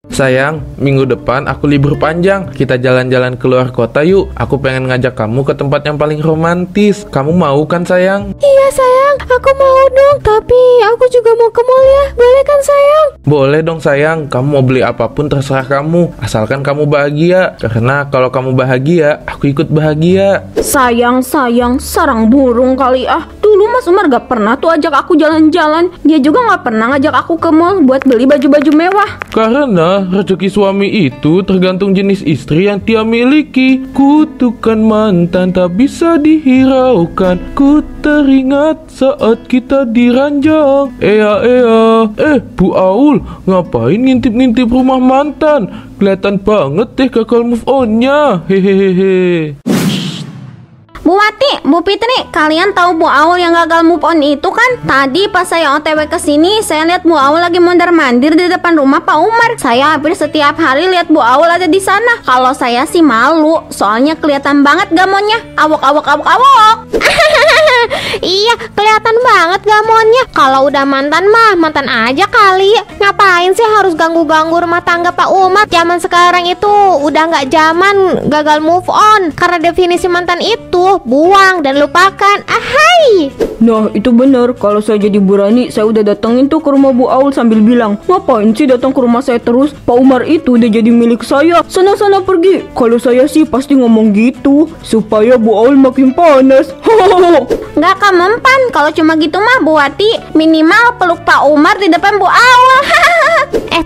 Sayang, minggu depan aku libur panjang. Kita jalan-jalan keluar kota yuk. Aku pengen ngajak kamu ke tempat yang paling romantis. Kamu mau kan sayang? Iya sayang, aku mau dong. Tapi aku juga mau ke mall ya. Boleh kan sayang? Boleh dong sayang. Kamu mau beli apapun terserah kamu. Asalkan kamu bahagia. Karena kalau kamu bahagia, aku ikut bahagia. Sayang, sarang burung kali ah. Dulu Mas Umar gak pernah tuh ajak aku jalan-jalan. Dia juga gak pernah ngajak aku ke mall buat beli baju-baju mewah. Karena rezeki suami itu tergantung jenis istri yang dia miliki. Kutukan mantan tak bisa dihiraukan. Ku teringat saat kita diranjang. Bu Aul, ngapain ngintip-ngintip rumah mantan? Kelihatan banget deh gagal move on-nya. Hehehe. Bu Wati, Bu Fitri, kalian tahu Bu Aul yang gagal move on itu kan? Tadi pas saya OTW ke sini, saya lihat Bu Aul lagi mondar-mandir di depan rumah Pak Umar. Saya hampir setiap hari lihat Bu Aul ada di sana. Kalau saya sih malu, soalnya kelihatan banget gamonnya. Awok. Iya, kelihatan banget gamonnya. Kalau udah mantan mah, mantan aja kali. Ngapain sih harus ganggu-ganggu rumah tangga Pak Umar? Zaman sekarang itu udah nggak zaman gagal move on. Karena definisi mantan itu buang dan lupakan. Ahai. Nah itu benar, kalau saya jadi Bu Rani, saya udah datengin tuh ke rumah Bu Aul sambil bilang, ngapain sih datang ke rumah saya terus? Pak Umar itu udah jadi milik saya, sana-sana pergi. Kalau saya sih pasti ngomong gitu, supaya Bu Aul makin panas. Nggak akan mempan kalau cuma gitu mah Bu Wati. Minimal peluk Pak Umar di depan Bu Aul.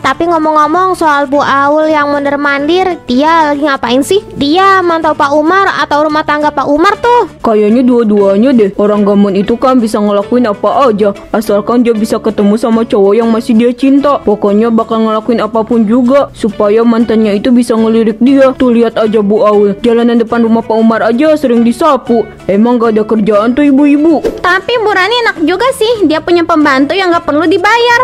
Tapi ngomong-ngomong soal Bu Aul yang mondar-mandir, dia lagi ngapain sih? Dia mantau Pak Umar atau rumah tangga Pak Umar tuh? Kayaknya dua-duanya deh. Orang gamon itu kan bisa ngelakuin apa aja, asalkan dia bisa ketemu sama cowok yang masih dia cinta. Pokoknya bakal ngelakuin apapun juga supaya mantannya itu bisa ngelirik dia. Tuh lihat aja Bu Aul, jalanan depan rumah Pak Umar aja sering disapu. Emang gak ada kerjaan tuh ibu-ibu. Tapi Bu Rani enak juga sih, dia punya pembantu yang gak perlu dibayar.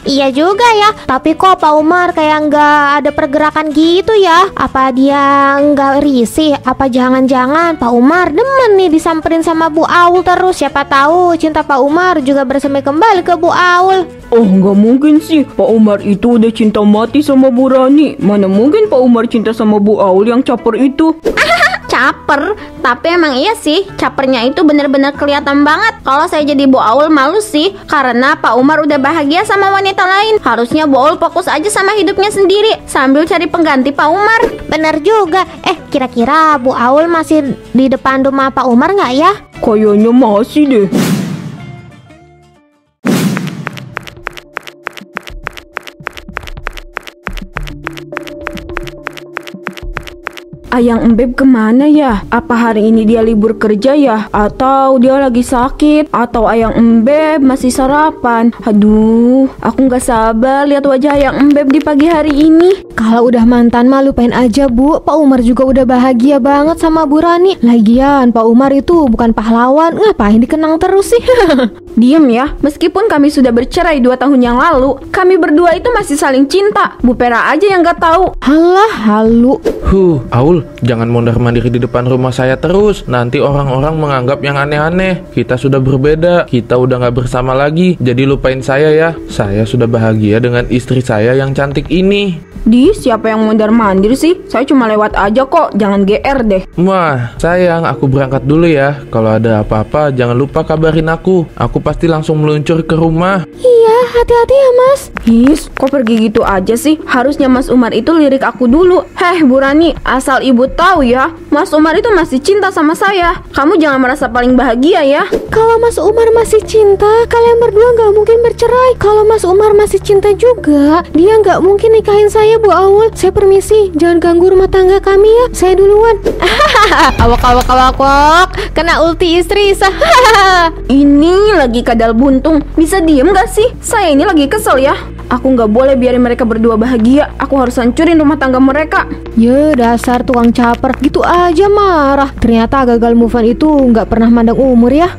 Iya juga ya. Tapi kok Pak Umar kayak nggak ada pergerakan gitu ya? Apa dia nggak risih? Apa jangan-jangan Pak Umar demen nih disamperin sama Bu Aul terus? Siapa tahu cinta Pak Umar juga bersemi kembali ke Bu Aul. Oh nggak mungkin sih, Pak Umar itu udah cinta mati sama Bu Rani. Mana mungkin Pak Umar cinta sama Bu Aul yang caper itu. Caper, tapi emang iya sih, capernya itu bener-bener kelihatan banget. Kalau saya jadi Bu Aul malu sih, karena Pak Umar udah bahagia sama wanita lain. Harusnya Bu Aul fokus aja sama hidupnya sendiri sambil cari pengganti Pak Umar. Bener juga. Kira-kira Bu Aul masih di depan rumah Pak Umar nggak ya? Kayaknya masih deh. Ayang Embeb kemana ya? Apa hari ini dia libur kerja ya? Atau dia lagi sakit? Atau Ayang Embeb masih sarapan? Aduh, aku nggak sabar lihat wajah Ayang Embeb di pagi hari ini. Kalau udah mantan mah lupain aja Bu. Pak Umar juga udah bahagia banget sama Bu Rani. Lagian Pak Umar itu bukan pahlawan, ngapain dikenang terus sih? Diem ya, meskipun kami sudah bercerai 2 tahun yang lalu, kami berdua itu masih saling cinta. Bu Pera aja yang gak tahu. Halah, halu. Aul, jangan mondar-mandir di depan rumah saya terus. Nanti orang-orang menganggap yang aneh-aneh. Kita sudah berbeda, kita udah gak bersama lagi. Jadi lupain saya ya. Saya sudah bahagia dengan istri saya yang cantik ini. Di, siapa yang mondar-mandir sih? Saya cuma lewat aja kok, jangan GR deh. Wah, sayang, aku berangkat dulu ya. Kalau ada apa-apa, jangan lupa kabarin aku. Aku pasti langsung meluncur ke rumah. Iya, hati-hati ya Mas. His, kok pergi gitu aja sih? Harusnya Mas Umar itu lirik aku dulu. Bu Rani, asal ibu tahu ya, Mas Umar itu masih cinta sama saya. Kamu jangan merasa paling bahagia ya. Kalau Mas Umar masih cinta, kalian berdua nggak mungkin bercerai. Kalau Mas Umar masih cinta juga, dia nggak mungkin nikahin saya Bu Aul. Saya permisi, jangan ganggu rumah tangga kami ya. Saya duluan. Awak. Kena ulti istri. Ini lagi kadal buntung. Bisa diem gak sih? Saya ini lagi kesel ya. Aku nggak boleh biarin mereka berdua bahagia. Aku harus hancurin rumah tangga mereka. Ya dasar tukang caper, gitu aja marah. Ternyata gagal move on itu nggak pernah mandang umur ya.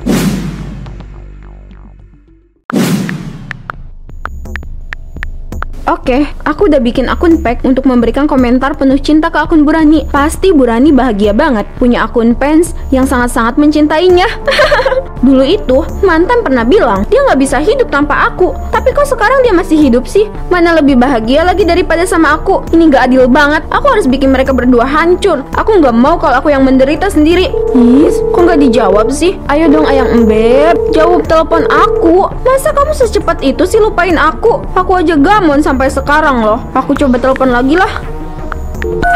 Oke, aku udah bikin akun pack untuk memberikan komentar penuh cinta ke akun Burani. Pasti Burani bahagia banget punya akun fans yang sangat-sangat mencintainya. Dulu itu, mantan pernah bilang dia nggak bisa hidup tanpa aku. Tapi kok sekarang dia masih hidup sih? Mana lebih bahagia lagi daripada sama aku? Ini nggak adil banget. Aku harus bikin mereka berdua hancur. Aku nggak mau kalau aku yang menderita sendiri. Kok nggak dijawab sih? Ayo dong Ayang Embeb, jawab telepon aku. Masa kamu secepat itu sih lupain aku? Aku aja gamon sampai sekarang loh. Aku coba telepon lagi lah.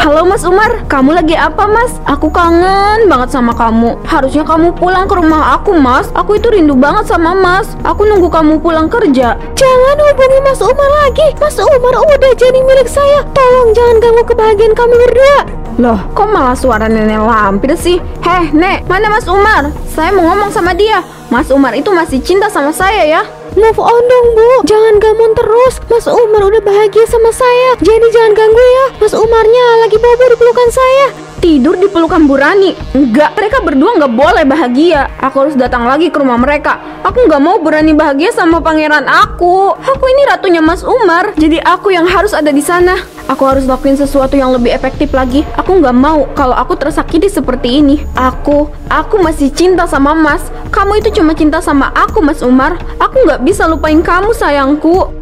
Halo Mas Umar, kamu lagi apa Mas? Aku kangen banget sama kamu. Harusnya kamu pulang ke rumah aku Mas. Aku itu rindu banget sama Mas. Aku nunggu kamu pulang kerja. Jangan hubungi Mas Umar lagi. Mas Umar udah jadi milik saya. Tolong jangan ganggu kebahagiaan kami berdua. Loh, kok malah suara nenek lampir sih? Heh, Nek, mana Mas Umar? Saya mau ngomong sama dia. Mas Umar itu masih cinta sama saya ya. Move on dong Bu, jangan gamon terus. Mas Umar udah bahagia sama saya. Jadi jangan ganggu ya. Mas Umarnya lagi bobo di pelukan saya. Tidur di pelukan Burani? Enggak, mereka berdua nggak boleh bahagia. Aku harus datang lagi ke rumah mereka. Aku nggak mau Burani bahagia sama pangeran aku. Aku ini ratunya Mas Umar. Jadi aku yang harus ada di sana. Aku harus lakuin sesuatu yang lebih efektif lagi. Aku nggak mau kalau aku tersakiti seperti ini. Aku masih cinta sama Mas. Kamu itu cuma cinta sama aku Mas Umar. Aku nggak bisa lupain kamu sayangku.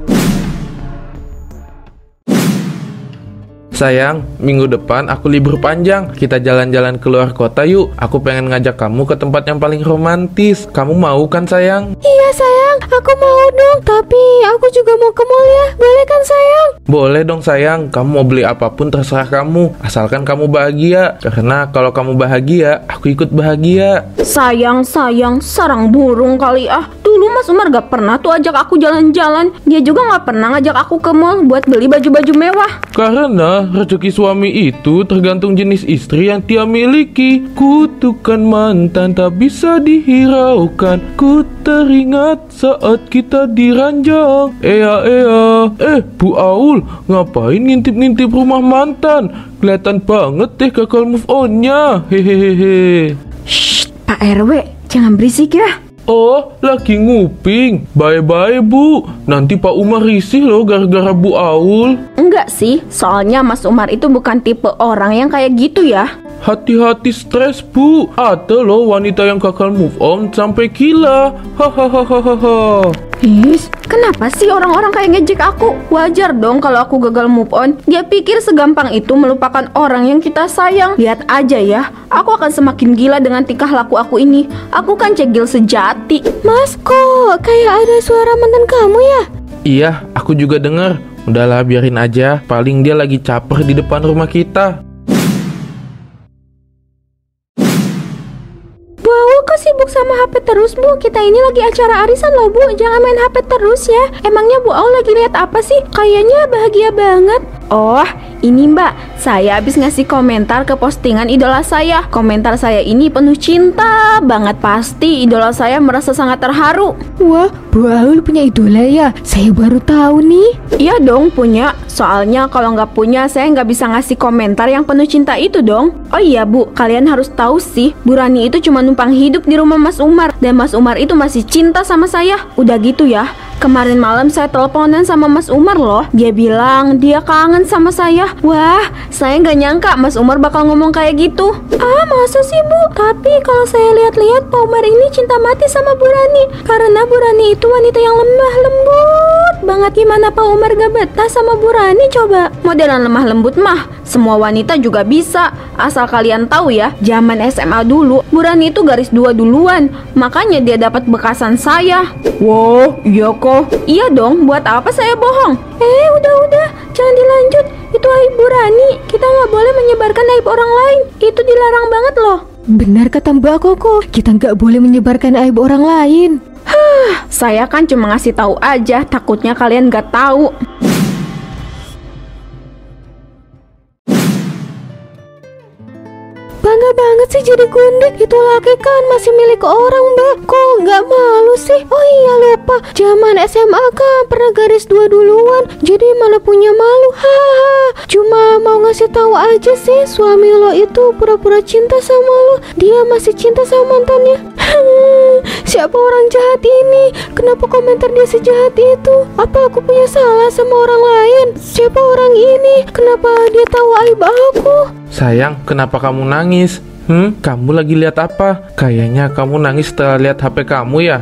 Sayang, minggu depan aku libur panjang. Kita jalan-jalan keluar kota yuk. Aku pengen ngajak kamu ke tempat yang paling romantis. Kamu mau kan sayang? Iya sayang, aku mau dong. Tapi aku juga mau ke mall ya. Boleh kan sayang? Boleh dong sayang. Kamu mau beli apapun terserah kamu. Asalkan kamu bahagia. Karena kalau kamu bahagia, aku ikut bahagia. Sayang, sarang burung kali ah. Dulu Mas Umar gak pernah tuh ajak aku jalan-jalan. Dia juga gak pernah ngajak aku ke mall buat beli baju-baju mewah. Karena rezeki suami itu tergantung jenis istri yang dia miliki. Kutukan mantan tak bisa dihiraukan. Ku teringat saat kita diranjang. Bu Aul, ngapain ngintip-ngintip rumah mantan? Kelihatan banget deh gagal move on-nya. Hehehe. Shh, Pak RW, jangan berisik ya. Oh, lagi nguping. Bye-bye Bu. Nanti Pak Umar risih loh gara-gara Bu Aul. Enggak sih, soalnya Mas Umar itu bukan tipe orang yang kayak gitu ya. Hati-hati stres Bu. Ada loh wanita yang gagal move on sampai gila. Hahaha. Kenapa sih orang-orang kayak ngejek aku? Wajar dong kalau aku gagal move on. Dia pikir segampang itu melupakan orang yang kita sayang. Lihat aja ya, aku akan semakin gila dengan tingkah laku aku ini. Aku kan cegil sejati. Mas, kok kayak ada suara mantan kamu ya? Iya, aku juga dengar. Udahlah biarin aja. Paling dia lagi caper di depan rumah kita. Kok sibuk sama HP terus Bu? Kita ini lagi acara arisan loh Bu. Jangan main HP terus ya. Emangnya Bu Aul lagi lihat apa sih? Kayaknya bahagia banget. Oh, ini Mbak, saya habis ngasih komentar ke postingan idola saya. Komentar saya ini penuh cinta banget. Pasti idola saya merasa sangat terharu. Wah, Bu Aul punya idola ya? Saya baru tahu nih. Iya dong punya. Soalnya kalau nggak punya saya nggak bisa ngasih komentar yang penuh cinta itu dong. Oh iya Bu, kalian harus tahu sih, Burani itu cuma numpang hidup di rumah Mas Umar. Dan Mas Umar itu masih cinta sama saya. Udah gitu ya, kemarin malam saya teleponan sama Mas Umar loh. Dia bilang dia kangen sama saya. Wah, saya nggak nyangka Mas Umar bakal ngomong kayak gitu. Ah, masa sih Bu? Tapi kalau saya lihat-lihat, Pak Umar ini cinta mati sama Burani. Karena Burani itu wanita yang lemah lembut banget. Gimana Pak Umar gak betah sama Burani coba? Modelan lemah lembut mah semua wanita juga bisa. Asal kalian tahu ya, zaman SMA dulu Burani itu garis 2 duluan. Makanya dia dapat bekasan saya. Wow, iya kok? Iya dong, buat apa saya bohong? Udah, jangan dilanjut. Itu aib Burani. Kita nggak boleh menyebarkan aib orang lain. Itu dilarang banget loh. Benar kata Mbak Koko, kita nggak boleh menyebarkan aib orang lain. Saya kan cuma ngasih tahu aja, takutnya kalian nggak tahu. Bangga banget sih jadi gundik. Itu laki kan masih milik orang Mbak. Kok nggak malu sih? Oh iya lupa, zaman SMA kan pernah garis 2 duluan. Jadi mana punya malu. Haha. Cuma mau ngasih tahu aja sih, suami lo itu pura-pura cinta sama lo. Dia masih cinta sama mantannya. Siapa orang jahat ini? Kenapa komentar dia sejahat itu? Apa aku punya salah sama orang lain? Siapa orang ini? Kenapa dia tahu aib aku? Sayang, kenapa kamu nangis? Kamu lagi lihat apa? Kayaknya kamu nangis setelah lihat HP kamu ya?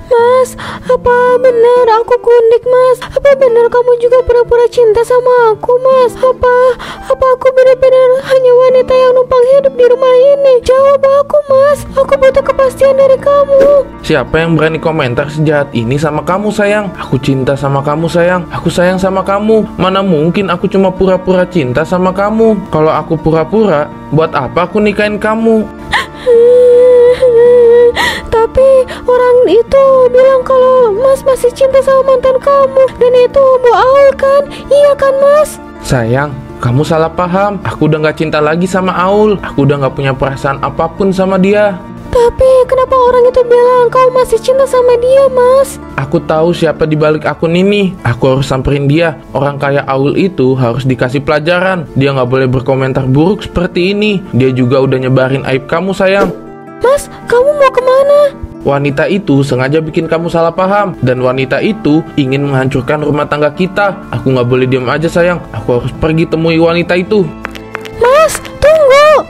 Mas, apa benar aku Gundik, Mas? Apa benar kamu juga pura-pura cinta sama aku, Mas? Apa aku benar-benar hanya wanita yang numpang hidup di rumah ini? Jawab aku, Mas. Aku butuh kepastian dari kamu. Siapa yang berani komentar sejahat ini sama kamu, sayang? Aku cinta sama kamu, sayang. Aku sayang sama kamu. Mana mungkin aku cuma pura-pura cinta sama kamu? Kalau aku pura-pura, buat apa aku nikahin kamu? Tapi orang itu bilang kalau Mas masih cinta sama mantan kamu. Dan itu Bu Aul kan? Iya kan, Mas? Sayang, kamu salah paham. Aku udah gak cinta lagi sama Aul. Aku udah gak punya perasaan apapun sama dia. Tapi kenapa orang itu bilang kau masih cinta sama dia, Mas? Aku tahu siapa di balik akun ini. Aku harus samperin dia. Orang kayak Aul itu harus dikasih pelajaran. Dia gak boleh berkomentar buruk seperti ini. Dia juga udah nyebarin aib kamu, sayang. Mas, kamu mau kemana? Wanita itu sengaja bikin kamu salah paham. Dan wanita itu ingin menghancurkan rumah tangga kita. Aku gak boleh diam aja, sayang. Aku harus pergi temui wanita itu. Mas, tunggu.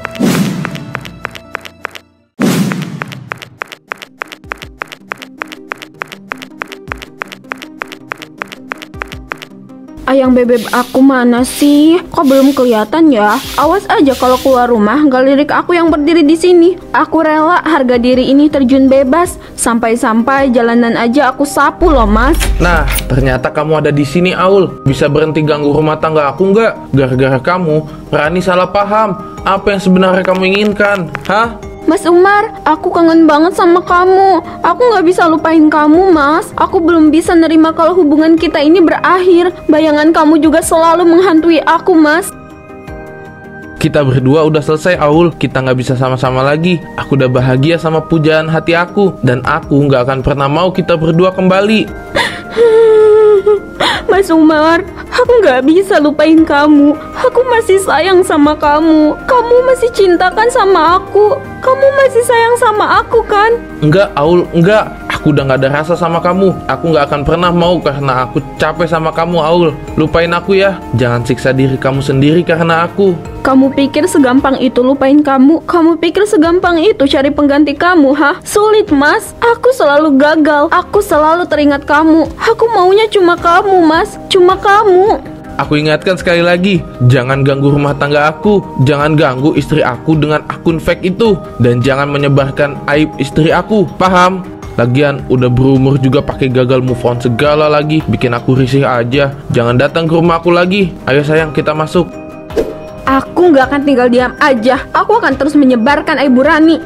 Ayang bebek aku mana sih? Kok belum kelihatan ya? Awas aja kalau keluar rumah gak lirik aku yang berdiri di sini. Aku rela harga diri ini terjun bebas. Sampai-sampai jalanan aja aku sapu loh, Mas. Nah, ternyata kamu ada di sini, Aul. Bisa berhenti ganggu rumah tangga aku nggak? Gara-gara kamu, Rani salah paham. Apa yang sebenarnya kamu inginkan? Hah? Mas Umar, aku kangen banget sama kamu. Aku gak bisa lupain kamu, Mas. Aku belum bisa nerima kalau hubungan kita ini berakhir. Bayangan kamu juga selalu menghantui aku, Mas. Kita berdua udah selesai, Aul. Kita nggak bisa sama-sama lagi. Aku udah bahagia sama pujaan hati aku. Dan aku nggak akan pernah mau kita berdua kembali. Mas Umar, aku gak bisa lupain kamu. Aku masih sayang sama kamu. Kamu masih cintakan sama aku. Kamu masih sayang sama aku kan? Enggak, Aul, enggak. Aku udah gak ada rasa sama kamu. Aku gak akan pernah mau karena aku capek sama kamu, Aul. Lupain aku ya. Jangan siksa diri kamu sendiri karena aku. Kamu pikir segampang itu lupain kamu? Kamu pikir segampang itu cari pengganti kamu, hah? Sulit, Mas. Aku selalu gagal. Aku selalu teringat kamu. Aku maunya cuma kamu, Mas. Cuma kamu. Aku ingatkan sekali lagi, jangan ganggu rumah tangga aku. Jangan ganggu istri aku dengan akun fake itu. Dan jangan menyebarkan aib istri aku. Paham? Lagian udah berumur juga pakai gagal move on segala lagi. Bikin aku risih aja. Jangan datang ke rumah aku lagi. Ayo sayang, kita masuk. Aku gak akan tinggal diam aja. Aku akan terus menyebarkan aib Rani.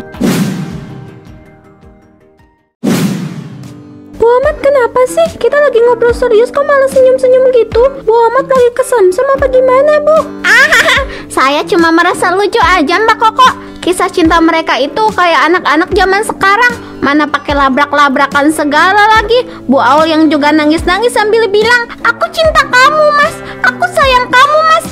Bu Ahmad, kenapa sih? Kita lagi ngobrol serius kok malah senyum-senyum gitu? Bu Ahmad lagi kesemsem apa gimana, Bu? Saya cuma merasa lucu aja, Mbak Koko. Kisah cinta mereka itu kayak anak-anak zaman sekarang. Mana pakai labrak-labrakan segala lagi. Bu Aul yang juga nangis-nangis sambil bilang, "Aku cinta kamu, Mas. Aku sayang kamu, Mas."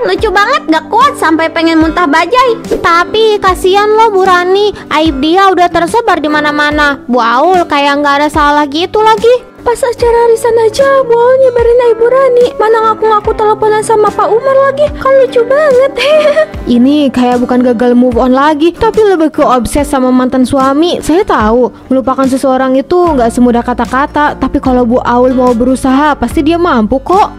Lucu banget, gak kuat sampai pengen muntah bajai. Tapi kasihan loh Bu Rani. Aib dia udah tersebar di mana-mana. Bu Aul kayak nggak ada salah gitu lagi. Pas acara arisan aja, Bu Aul nyebarin aib Bu Rani. Mana ngaku-ngaku teleponan sama Pak Umar lagi. Kan lucu banget. Ini kayak bukan gagal move on lagi, tapi lebih ke obses sama mantan suami. Saya tahu, melupakan seseorang itu nggak semudah kata-kata. Tapi kalau Bu Aul mau berusaha, pasti dia mampu kok.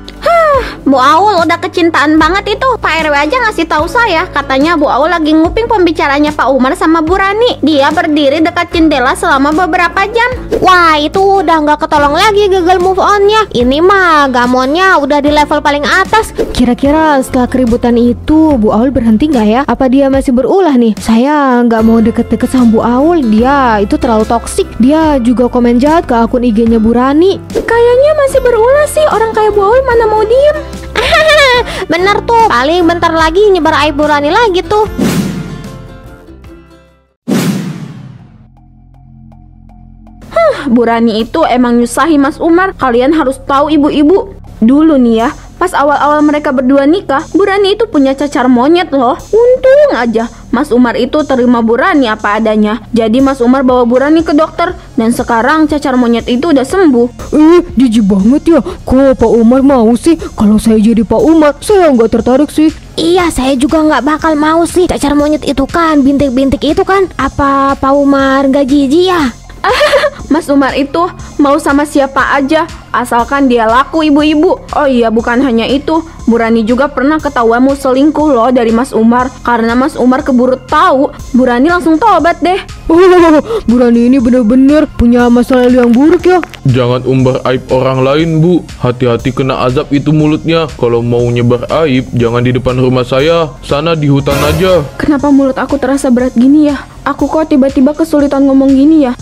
Bu Aul udah kecintaan banget itu. Pak RW aja ngasih tahu saya, katanya Bu Aul lagi nguping pembicaranya Pak Umar sama Bu Rani. Dia berdiri dekat jendela selama beberapa jam. Wah, itu udah nggak ketolong lagi gagal move onnya. Ini mah gamonnya udah di level paling atas. Kira-kira setelah keributan itu Bu Aul berhenti nggak ya? Apa dia masih berulah nih? Saya nggak mau deket-deket sama Bu Aul. Dia itu terlalu toksik. Dia juga komen jahat ke akun IG-nya Bu Rani. Kayaknya masih berulah sih. Orang kayak Bu Aul mana mau diem. Bener tuh, paling bentar lagi nyebar aib Bu Rani lagi tuh. Bu Rani itu emang nyusahi Mas Umar. Kalian harus tahu ibu-ibu. Dulu nih ya, pas awal-awal mereka berdua nikah, Bu Rani itu punya cacar monyet loh. Untung aja Mas Umar itu terima Bu Rani apa adanya. Jadi Mas Umar bawa Bu Rani ke dokter. Dan sekarang cacar monyet itu udah sembuh. Jijik banget ya. Kok Pak Umar mau sih? Kalau saya jadi Pak Umar, saya nggak tertarik sih. Iya, saya juga nggak bakal mau sih. Cacar monyet itu kan, bintik-bintik itu kan. Apa Pak Umar nggak jijik ya? Mas Umar itu mau sama siapa aja, asalkan dia laku ibu-ibu. Oh iya, bukan hanya itu, Bu Rani juga pernah ketahuan mau selingkuh loh dari Mas Umar. Karena Mas Umar keburu tahu, Bu Rani langsung tobat deh. Bu Rani ini bener-bener punya masa lalu yang buruk ya. Jangan umbar aib orang lain, Bu. Hati-hati kena azab itu mulutnya. Kalau mau nyebar aib, jangan di depan rumah saya. Sana di hutan aja. Kenapa mulut aku terasa berat gini ya? Aku kok tiba-tiba kesulitan ngomong gini ya?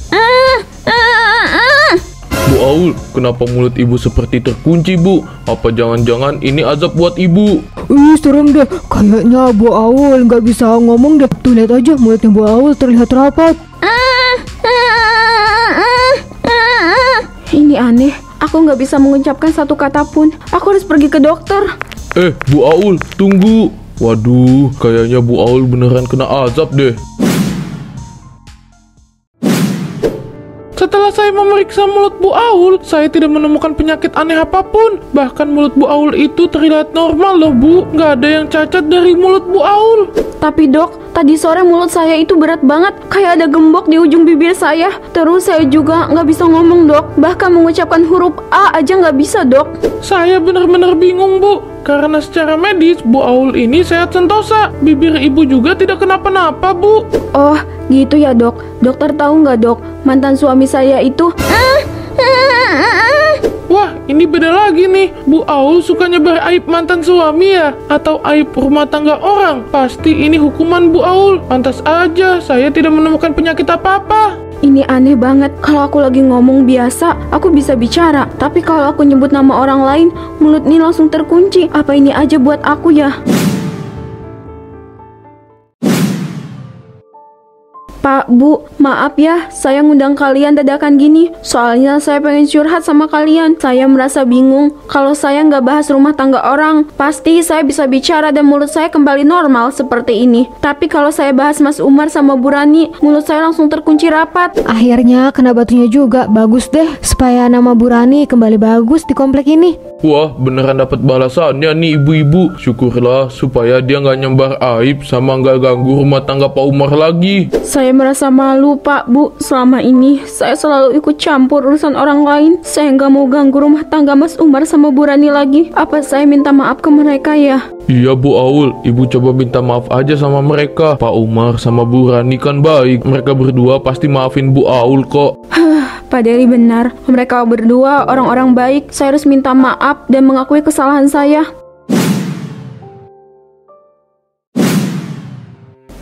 Bu Aul, kenapa mulut ibu seperti terkunci, Bu? Apa jangan-jangan ini azab buat ibu? Serem deh. Kayaknya Bu Aul nggak bisa ngomong deh. Tuh lihat aja mulutnya Bu Aul terlihat rapat. Ini aneh, aku nggak bisa mengucapkan satu kata pun. Aku harus pergi ke dokter. Bu Aul, tunggu. Waduh, kayaknya Bu Aul beneran kena azab deh. Setelah saya memeriksa mulut Bu Aul, saya tidak menemukan penyakit aneh apapun. Bahkan mulut Bu Aul itu terlihat normal loh, Bu. Nggak ada yang cacat dari mulut Bu Aul. Tapi dok, tadi sore mulut saya itu berat banget. Kayak ada gembok di ujung bibir saya. Terus saya juga nggak bisa ngomong dok. Bahkan mengucapkan huruf A aja nggak bisa dok. Saya benar-benar bingung, Bu. Karena secara medis, Bu Aul ini sehat sentosa. Bibir ibu juga tidak kenapa-napa, Bu. Oh, gitu ya dok. Dokter tahu nggak dok, mantan suami saya itu... Wah, ini beda lagi nih. Bu Aul suka nyebar aib mantan suami ya? Atau aib rumah tangga orang? Pasti ini hukuman Bu Aul. Pantas aja saya tidak menemukan penyakit apa-apa. Ini aneh banget. Kalau aku lagi ngomong biasa, aku bisa bicara. Tapi kalau aku nyebut nama orang lain, mulut ini langsung terkunci. Apa ini aja buat aku ya? Pak, Bu, maaf ya, saya ngundang kalian dadakan gini. Soalnya saya pengen curhat sama kalian. Saya merasa bingung. Kalau saya nggak bahas rumah tangga orang, pasti saya bisa bicara dan mulut saya kembali normal seperti ini. Tapi kalau saya bahas Mas Umar sama Bu Rani, mulut saya langsung terkunci rapat. Akhirnya kena batunya juga. Bagus deh, supaya nama Bu Rani kembali bagus di komplek ini. Wah, beneran dapat balasannya nih ibu-ibu. Syukurlah supaya dia nggak nyembar aib sama nggak ganggu rumah tangga Pak Umar lagi. Saya merasa malu, Pak, Bu. Selama ini saya selalu ikut campur urusan orang lain. Saya nggak mau ganggu rumah tangga Mas Umar sama Bu Rani lagi. Apa saya minta maaf ke mereka ya? Iya Bu Aul, ibu coba minta maaf aja sama mereka. Pak Umar sama Bu Rani kan baik. Mereka berdua pasti maafin Bu Aul kok. Pak Dery benar. Mereka berdua orang-orang baik. Saya harus minta maaf dan mengakui kesalahan saya.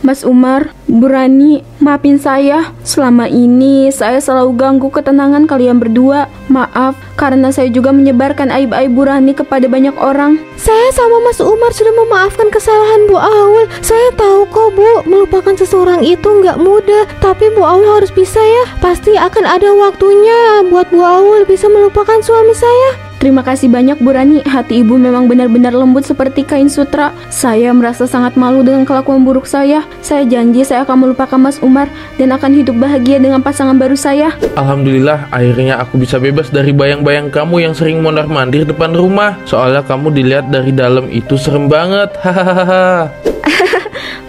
Mas Umar, Bu Rani, maafin saya. Selama ini saya selalu ganggu ketenangan kalian berdua. Maaf, karena saya juga menyebarkan aib-aib Bu Rani kepada banyak orang. Saya sama Mas Umar sudah memaafkan kesalahan Bu Aul. Saya tahu kok Bu, melupakan seseorang itu nggak mudah. Tapi Bu Aul harus bisa ya. Pasti akan ada waktunya buat Bu Aul bisa melupakan suami saya. Terima kasih banyak Bu Rani, hati ibu memang benar-benar lembut seperti kain sutra. Saya merasa sangat malu dengan kelakuan buruk saya. Saya janji saya akan melupakan Mas Umar dan akan hidup bahagia dengan pasangan baru saya. Alhamdulillah, akhirnya aku bisa bebas dari bayang-bayang kamu yang sering mondar-mandir depan rumah. Soalnya kamu dilihat dari dalam itu serem banget. Hahaha.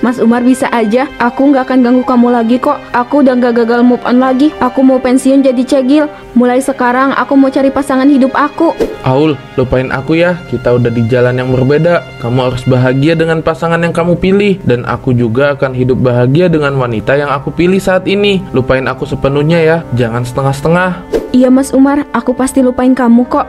Mas Umar bisa aja, aku nggak akan ganggu kamu lagi kok. Aku udah nggak gagal move on lagi. Aku mau pensiun jadi cegil. Mulai sekarang aku mau cari pasangan hidup aku. Aul, lupain aku ya. Kita udah di jalan yang berbeda. Kamu harus bahagia dengan pasangan yang kamu pilih. Dan aku juga akan hidup bahagia dengan wanita yang aku pilih saat ini. Lupain aku sepenuhnya ya. Jangan setengah-setengah. Iya Mas Umar, aku pasti lupain kamu kok.